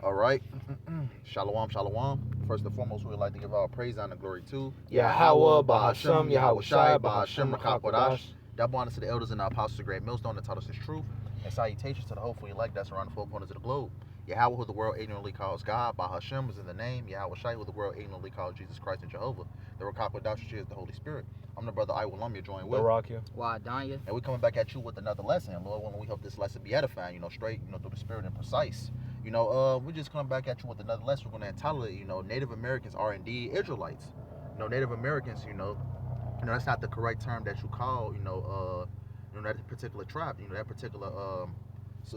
All right. Shalom, shalom. First and foremost, we would like to give our praise and glory to Yahweh, Bahashem, Yahweh Shai, Yahushai, Bahashem, Bahashem, Rakakwadash. Rakakwadash. Double honors to the elders and our apostles, the great millstone that taught us his truth. And salutations to the hopefully elect that's around the four corners of the globe. Yahweh, who the world ignorantly calls God, Bahashem is in the name. Yahweh Shai, who the world ignorantly calls Jesus Christ and Jehovah. The Rakakwadash, which is the Holy Spirit. I'm the brother Iwalam, joined with. Barakia. Why, Danya? And we're coming back at you with another lesson. Lord willing, we hope this lesson be edifying, straight, through the spirit and precise. We're just coming back at you with another lesson. We're going to entitle it, Native Americans are indeed Israelites. Native Americans, that's not the correct term that you call, that particular tribe. That particular,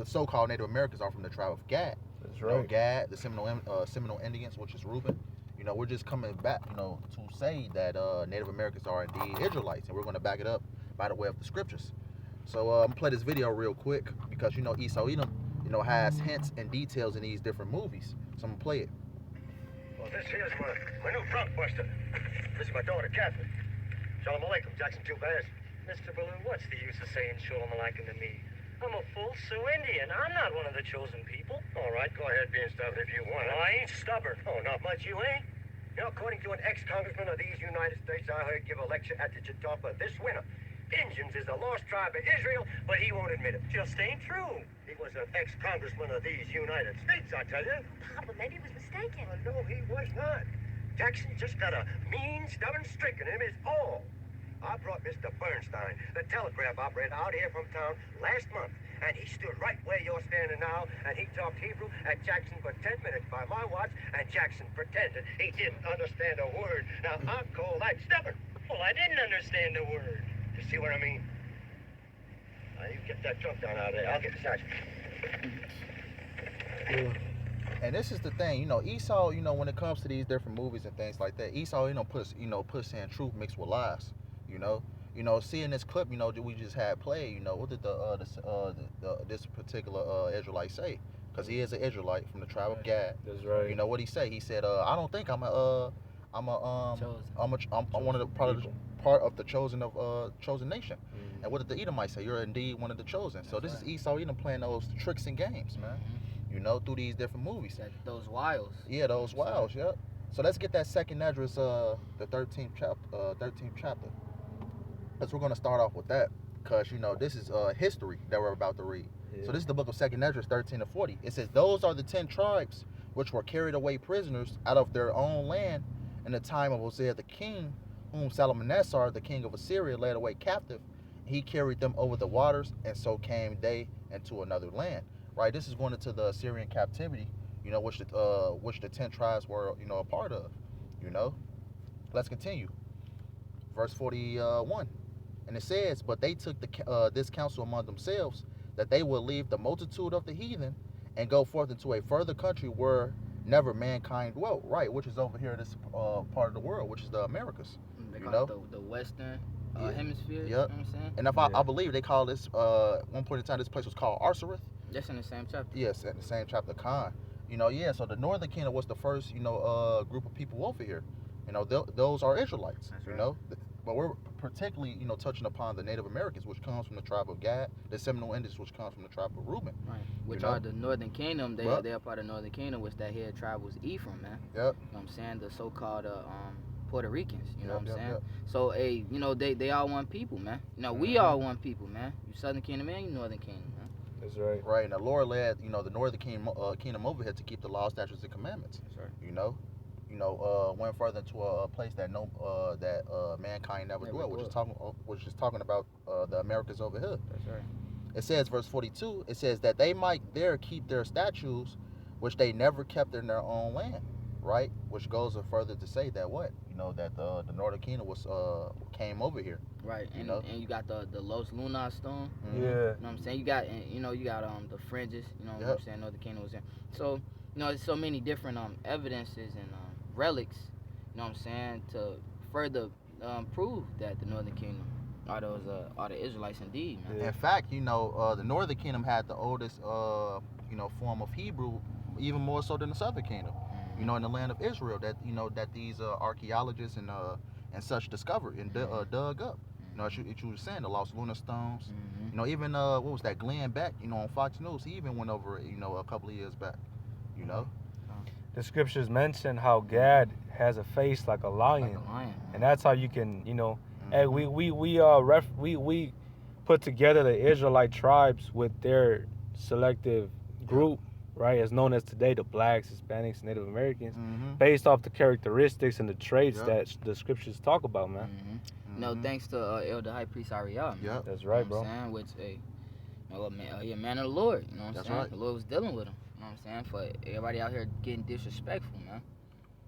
so-called Native Americans are from the tribe of Gad. That's right. Gad, the Seminole Indians, which is Reuben. We're just coming back, to say that Native Americans are indeed Israelites, and we're going to back it up by the way of the scriptures. So I'm gonna play this video real quick because Esau Edom, has hints and details in these different movies. So I'm gonna play it. Well, this here's my new front buster. This is my daughter, Catherine. Shalom Aleichem, Jackson 2 Bears. Mr. Baloo, what's the use of saying Shalom Aleichem to me? I'm a full Sioux Indian. I'm not one of the chosen people. All right, go ahead being stubborn if you want. Well, I ain't stubborn. Oh, not much you ain't. According to an ex-congressman of these United States I heard give a lecture at the Chautauqua this winter, Indians is the lost tribe of Israel, but he won't admit it. Just ain't true. He was an ex-congressman of these United States, I tell you. Papa, maybe he was mistaken. No, he was not. Jackson just got a mean, stubborn streak in him is all. I brought Mr. Bernstein, the telegraph operator, out here from town last month, and he stood right where you're standing now, and he talked Hebrew at Jackson for 10 minutes by my watch, and Jackson pretended he didn't understand a word. Now, I call that stubborn. Well, I didn't understand the word. You see what I mean? Now, you get that trunk down out of there. I'll get the sergeant. And this is the thing, Esau, when it comes to these different movies and things like that, Esau, puts in truth mixed with lies, seeing this clip, we just had played, what did this particular Israelite say? Because he is an Israelite from the tribe of Gad. That's right. What he say? He said, I don't think I'm one of the part of the chosen nation. Mm-hmm. And what did the Edomites say? You're indeed one of the chosen. So this is Esau Edom playing those tricks and games, man. Through these different movies. Those wiles. Yeah, those wiles. Yep. So let's get that second address, the 13th chapter. Because we're gonna start off with that, because this is history that we're about to read. Yeah. So this is the book of Second Esdras 13-40. It says, those are the 10 tribes which were carried away prisoners out of their own land in the time of Hosea the king, whom Salmanassar, the king of Assyria, led away captive. He carried them over the waters, and so came they into another land. Right, this is going into the Assyrian captivity, which the 10 tribes were, a part of. Let's continue. Verse 41, and it says, but they took this counsel among themselves, that they would leave the multitude of the heathen and go forth into a further country where never mankind dwelt. Right, which is over here, this part of the world, which is the Americas. They call it the Western Hemisphere. Yep. You know what I'm saying? And I believe they call this, one point in time, this place was called Arsareth. That's in the same chapter. Yes, in the same chapter, Khan. So the Northern Kingdom was the first, group of people over here. Those are Israelites. That's right. But we're particularly, touching upon the Native Americans, which comes from the tribe of Gad, the Seminole Indians, which comes from the tribe of Reuben. Right. Which are the Northern Kingdom. They are part of the Northern Kingdom, which that head tribe was Ephraim, man. Yep. You know what I'm saying? The so-called Puerto Ricans. You know what I'm saying? Yep. So, they all one people, man. We all one people, man. You Southern Kingdom and you Northern Kingdom, man. That's right. Right, and the Lord led, the Northern Kingdom over here to keep the law, statutes, and commandments. That's right. Went further into a place that mankind never dwelt, which is talking about the Americas over here. That's right. It says, verse 42, it says that they might there keep their statutes, which they never kept in their own land. Right, which goes further to say that that the Northern Kingdom came over here. Right, and you got the Los Lunas stone. Yeah. You know what I'm saying? You got the fringes. You know what I'm saying? Northern Kingdom was in. So there's so many different evidences and relics. You know what I'm saying, to further prove that the Northern Kingdom are the Israelites indeed, man. Yeah. In fact, the Northern Kingdom had the oldest form of Hebrew, even more so than the Southern Kingdom. In the land of Israel, that these archaeologists and such discovered and dug up. As you were saying, the Los Lunar stones. Mm-hmm. Even what was that, Glenn Beck? On Fox News, he even went over a couple of years back. You know. The scriptures mention how Gad has a face like a lion, Like a lion. and that's how you can, you know, Mhm. and we put together the Israelite tribes with their selective group, right, as known as today the blacks, Hispanics, Native Americans, Mhm. based off the characteristics and the traits Yep. that the scriptures talk about, man. No, Mhm. thanks to Elder High Priest Ariel. Yep. That's You right, know what bro. I'm saying? Which he a man of the Lord. You know what I'm That's saying? right. The Lord was dealing with him. You know what I'm saying? For everybody out here getting disrespectful, man.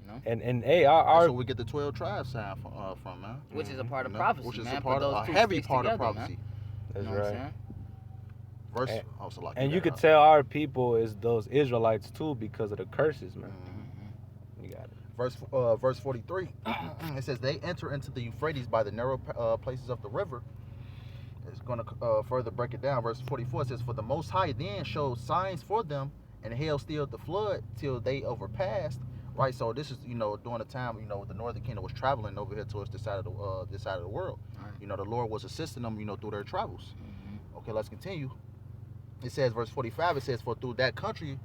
You know? And hey, That's our where we get the 12 tribes sound from, man. Which is a part of You know? prophecy, Which is man. a part Put of those a two heavy sticks part of together, prophecy. Man. that's You know what I'm right. saying? Verse. And- Oh, so like And you could tell our people is those Israelites too because of the curses, man. You got it. Verse 43. It says they enter into the Euphrates by the narrow places of the river. It's going to further break it down. Verse 44 says, for the Most High then showed signs for them, and hell stilled the flood till they overpassed. Right, so this is, you know, during the time, you know, the Northern Kingdom was traveling over here towards this side of the world. Right. You know, the Lord was assisting them, you know, through their travels. Okay, let's continue. It says, verse 45, it says, for through that country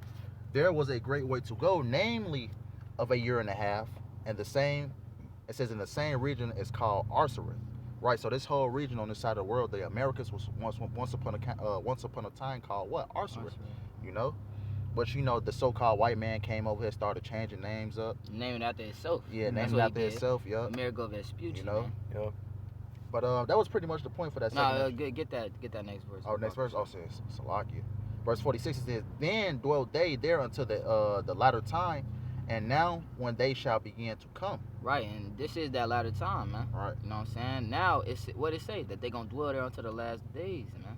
there was a great way to go, namely of a year and a half, and the same, it says in the same region is called Arsareth. Right, so this whole region on this side of the world, the Americas, was once upon a time called what? Arsareth. You know, but you know the so-called white man came over here, started changing names up. Naming it after itself. Yeah, That's naming what it after he did. itself. Yup. America of Vespucci, You know. man. Yep. But that was pretty much the point for that second. No, get that next verse. Oh, next verse. Oh, says Salakia. Verse 46 it says, then dwelt they there until the latter time, and now when they shall begin to come. Right, and this is that latter time, man. Right. You know what I'm saying? Now it's what it say that they gonna dwell there until the last days, man.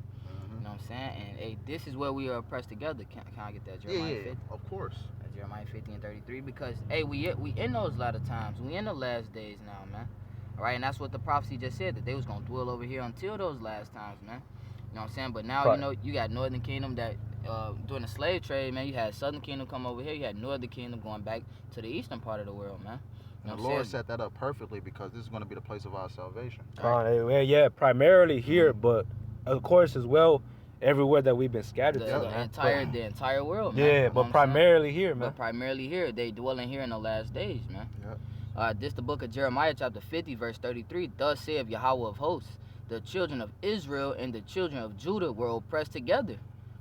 You know what I'm saying? And hey, this is where we are pressed together. Can I get that Jeremiah 50? Of course. That's Jeremiah 50 and 33. Because hey, we in those latter times. We in the last days now, man. All right, and that's what the prophecy just said, that they was gonna dwell over here until those last times, man. You know what I'm saying? But now, Right. you know, you got Northern Kingdom that during the slave trade, man, you had Southern Kingdom come over here. You had Northern Kingdom going back to the eastern part of the world, man. You know And the what I'm Lord saying? set that up perfectly because this is going to be the place of our salvation. Yeah, primarily here, but of course as well everywhere that we've been scattered to, The man. entire world, man. Yeah, You know but what I'm saying? primarily here, man. But primarily here, they dwelling here in the last days, man. Yep. This the book of Jeremiah, chapter 50, verse 33. Thus saith Yahweh of hosts, the children of Israel and the children of Judah were oppressed together.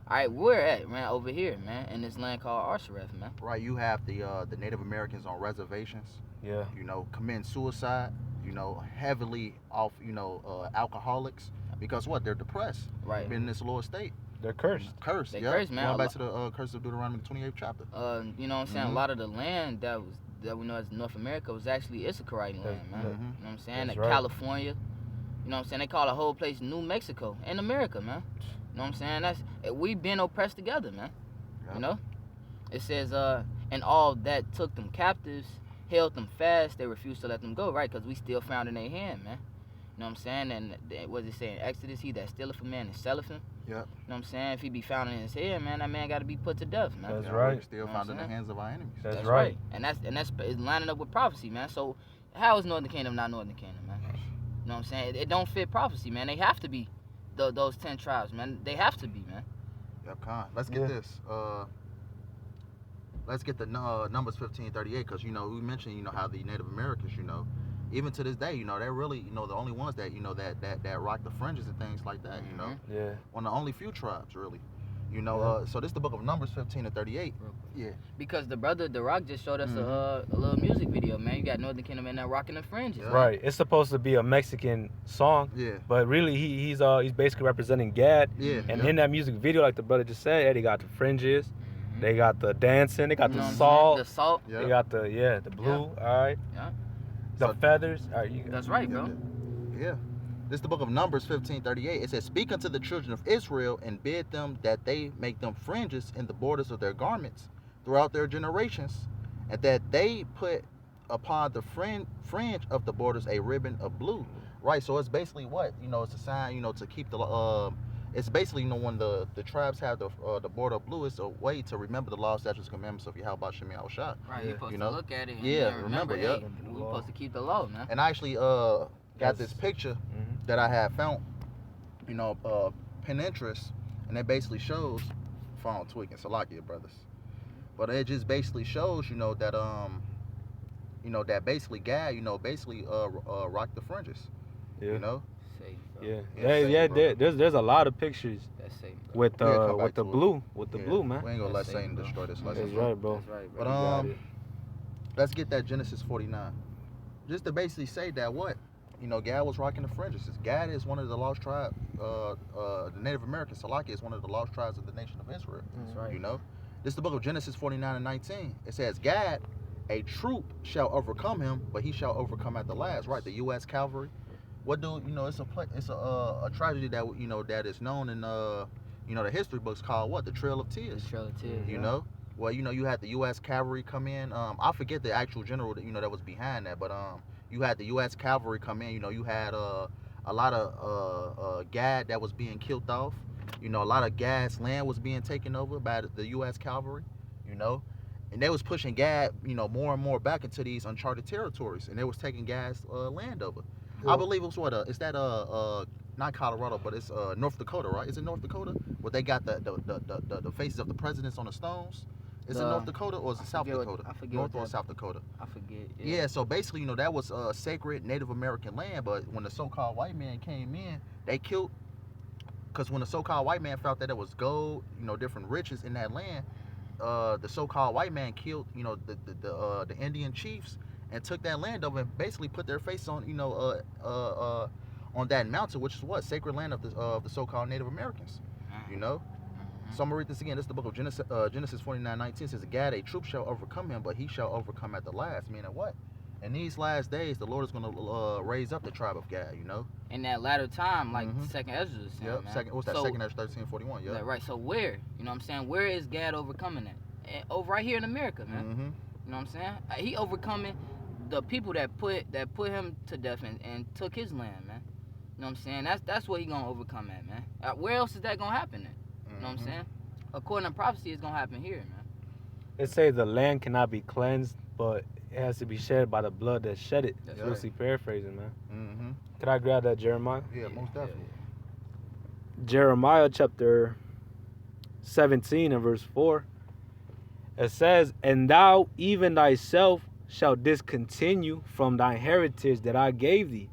All right, where at, man? Over here, man, in this land called Arsareth, man. Right, you have the Native Americans on reservations. Yeah. You know, committing suicide. You know, heavily off. You know, alcoholics because what? They're depressed. Right. Been in this lower state. They're cursed. Cursed. They Yeah. cursed, man. Going back to the curse of Deuteronomy 28th chapter. You know what I'm saying? Mhm. A lot of the land that we know as North America was actually Issacharite land, man. Mhm. You know what I'm saying? That's That right. California. You know what I'm saying? They call the whole place New Mexico in America, man. You know what I'm saying? We've been oppressed together, man. Yeah. You know? It says, and all that took them captives, held them fast, they refused to let them go, right? Because we still found in their hand, man. You know what I'm saying? And what does it say in Exodus? He that stealeth a man and selleth him. Yep. You know what I'm saying? If he be found in his head, man, that man got to be put to death, man. That's Yeah, right. we're still You know found what in I'm the hands of our enemies. That's right. And that's it's lining up with prophecy, man. So how is Northern Kingdom not Northern Kingdom, man? You know what I'm saying? It don't fit prophecy, man. They have to be those 10 tribes, man. They have to be, man. Yep, Con. Let's get this. Let's get the Numbers 15:38 because you know we mentioned you know how the Native Americans you know even to this day you know they're really you know the only ones that you know that rock the fringes and things like that you know Yeah. one of the only few tribes really you know so this is the book of Numbers 15:38. Yeah. Because the brother The Rock just showed us a little music video, man. You got Northern Kingdom in there rocking the fringes. Yeah. Right. It's supposed to be a Mexican song, Yeah. but really he's basically representing Gad. Yeah. And yeah. in that music video, like the brother just said, they got the fringes, they got the dancing, they got You know the what I'm salt, saying? The salt. Yeah. they got the blue, all right. Yeah. The So- feathers. All right, you That's right, bro. Yeah. This is the book of Numbers 15:38. It says, "Speak unto the children of Israel and bid them that they make them fringes in the borders of their garments throughout their generations, and that they put upon the fringe of the borders a ribbon of blue." Right. So it's basically what you know. It's a sign you know to keep the. It's basically you know when the tribes have the border of blue. It's a way to remember the law, statutes, commandments of Yahweh Shem Yahushua. Right, you supposed You to know? look at it and Yeah, then remember, hey, yep. we supposed to keep the law, man. And I actually got this picture that I had found, you know, Pinterest, and it basically shows phone tweaking. Salakia, brothers. But it just basically shows, that basically Gad, basically rocked the fringes. Yeah. You know. Satan, bro. Yeah. Yeah, Yeah. Satan, Yeah. bro. There's a lot of pictures That's Satan, bro. with We'll come back the to it. blue with the Yeah, blue, man. We ain't gonna That's let Satan Satan, bro. destroy this That's lesson. That's bro. right, bro. That's right, But bro. You got it. let's get that Genesis 49. Just to basically say that Gad was rocking the fringes. Gad is one of the lost tribes. The Native American Salaki is one of the lost tribes of the nation of Israel. That's right. You know, this is the book of Genesis 49 and 19. It says, "Gad, a troop shall overcome him, but he shall overcome at the last." Right, the U.S. cavalry. What do you know? It's a tragedy that that is known in the history books called what? The Trail of Tears. The Trail of Tears. You know. Well, you had the U.S. cavalry come in. I forget the actual general that was behind that, but you had the U.S. cavalry come in. You had a lot of Gad that was being killed off. A lot of Gad's land was being taken over by the U.S. cavalry. And they was pushing Gad, more and more back into these uncharted territories, and they was taking Gad's land over. I believe it was is that not Colorado, but it's North Dakota, right? Is it North Dakota? Where they got the faces of the presidents on the stones? Is it North Dakota or is it South Dakota? I forget North or South Dakota? I forget. Yeah, so basically, that was sacred Native American land, but when the so-called white man came in, they killed, because when the so-called white man felt that there was gold, different riches in that land, the so-called white man killed, the Indian chiefs and took that land over and basically put their face on, on that mountain, which is what? Sacred land of the so-called Native Americans, So I'm going to read this again. This is the book of Genesis 49:19. It says, "Gad, a troop shall overcome him, but he shall overcome at the last." Meaning what? In these last days, the Lord is going to raise up the tribe of Gad, In that latter time, like Second Ezra is saying, Yep. man. What's that? Second Ezra 13:41. Yeah. Right. So where? You know what I'm saying? Where is Gad overcoming at? Over right here in America, man. Mm-hmm. You know what I'm saying? He overcoming the people that put him to death and took his land, man. You know what I'm saying? That's what he gonna overcome at, man. Where else is that gonna happen at? You know what I'm saying? According to prophecy, it's gonna happen here, man. It says the land cannot be cleansed, but it has to be shed by the blood that shed it. That's Loosely paraphrasing, man. Mm-hmm. Can I grab that, Jeremiah? Yeah, most definitely. Jeremiah chapter 17 and verse 4. It says, "And thou even thyself shalt discontinue from thine heritage that I gave thee,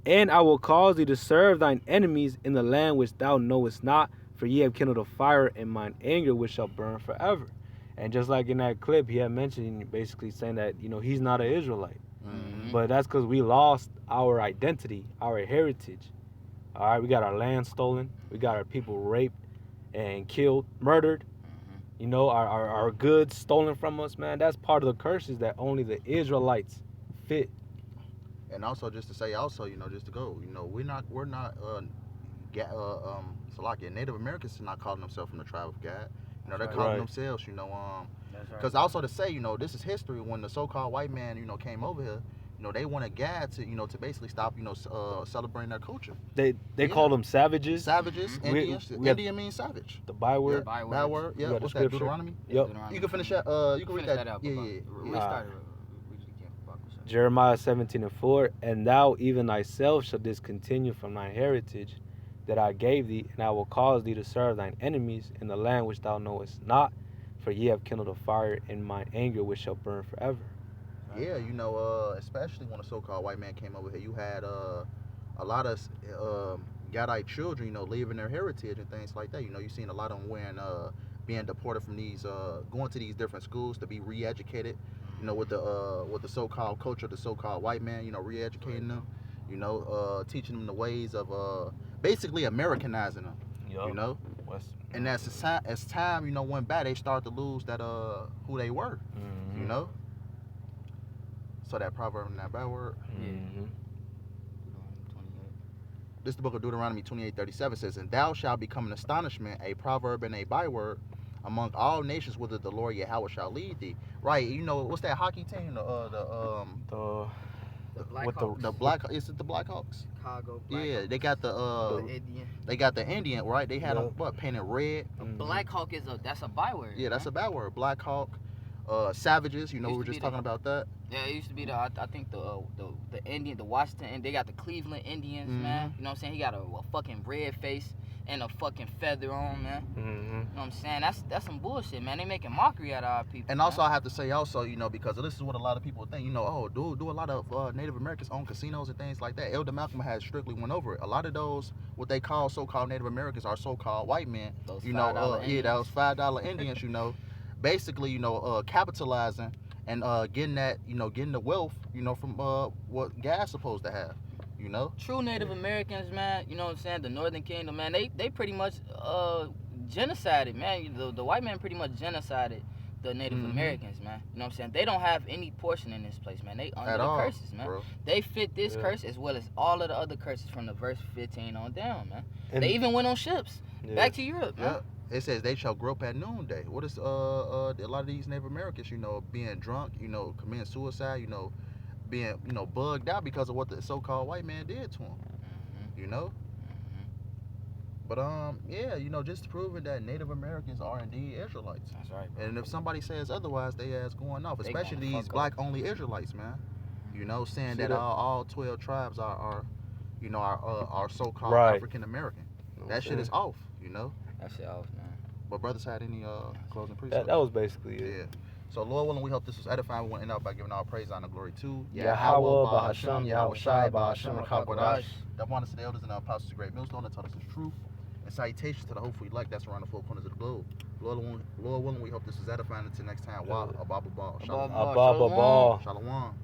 and I will cause thee to serve thine enemies in the land which thou knowest not, for ye have kindled a fire in mine anger which shall burn forever." And just like in that clip, he had mentioned basically saying that, he's not an Israelite. Mm-hmm. But that's because we lost our identity, our heritage. All right, we got our land stolen. We got our people raped and killed, murdered. Our goods stolen from us, man. That's part of the curses that only the Israelites fit. And also, just to say, just to go, we're not Salakia. Native Americans are not calling themselves from the tribe of Gad. They're calling themselves, because also to say, this is history. When the so-called white man, came over here, they wanted Gad to basically stop, celebrating their culture. They called them savages. Savages, Indians. Indian means savage. The byword. Yeah, byword. Yeah. What's that? scripture. Deuteronomy. Yep. You can finish that. You can read that. out. Yeah. We started. We just can't fuck with something. Jeremiah 17 and 4. "And thou even thyself shalt discontinue from thine heritage that I gave thee, and I will cause thee to serve thine enemies in the land which thou knowest not, for ye have kindled a fire in mine anger which shall burn forever." Yeah, especially when the so-called white man came over here, you had a lot of Gadite children, leaving their heritage and things like that. You seen a lot of them being deported from these, going to these different schools to be re-educated. With the so-called culture, the so-called white man, re-educating them, teaching them the ways of basically Americanizing them. Yep. And as time went by, they started to lose that who they were. Mm-hmm. So that proverb and that byword. Mm-hmm. This is the book of Deuteronomy 28:37 says, "And thou shalt become an astonishment, a proverb and a byword among all nations, whither the Lord Yahweh shall lead thee." Right? What's that hockey team? The Black. Is it the Blackhawks? Chicago. Yeah, they got the Indian. They got the Indian, right? They had them painted red. Black Hawk that's a byword. Yeah, that's a byword. Black Hawk. Savages. We were just talking about that. Yeah, it used to be I think the Indian, the Washington, and they got the Cleveland Indians, man. You know what I'm saying? He got a fucking red face. and a fucking feather on, man. Mm-hmm. You know what I'm saying? That's some bullshit, man. They making mockery out of our people. And man. also, I have to say, also, you know, because this is what a lot of people think, you know, oh, do a lot of Native Americans own casinos and things like that. Elder Malcolm has strictly went over it. A lot of those, what they call so-called Native Americans, are so-called white men. Those You know, Indians. those $5 Indians, you know, basically, you know, capitalizing and getting that, you know, getting the wealth, you know, from what gas supposed to have, you know. True Native Americans, man, you know what I'm saying? The Northern Kingdom, man, they pretty much genocided, man. The white man pretty much genocided the Native Americans, man. You know what I'm saying? They don't have any portion in this place, man. They under the curses, man. Bro. They fit this curse as well as all of the other curses from the verse 15 on down, man. And they even went on ships back to Europe, man. It says they shall grope at noonday. What is a lot of these Native Americans, you know, being drunk, you know, committing suicide, you know, being, you know, bugged out because of what the so-called white man did to them, you know. But yeah, you know, just proving that Native Americans are indeed Israelites. That's right, bro. And if somebody says otherwise, they ass going off, especially these black-only Israelites, man. You know, saying that all 12 tribes are you know, are so-called African American. That shit is off, you know. That shit off, man. But brothers had any closing precepts? That was basically it. Yeah. So Lord willing, we hope this was edifying. We want to end up by giving all praise, honor, glory to Yahweh, Bahasham, Yahweh Shai, Bahasham, Rakakwadash. That one to the elders and the apostles of great millstone that taught us the truth. And salutations to the hopefully like that's around the four corners of the globe. Lord willing, we hope this was edifying. Until next time. Wow. Ababa Ball. Shalom. Ababa Ball. Shalom.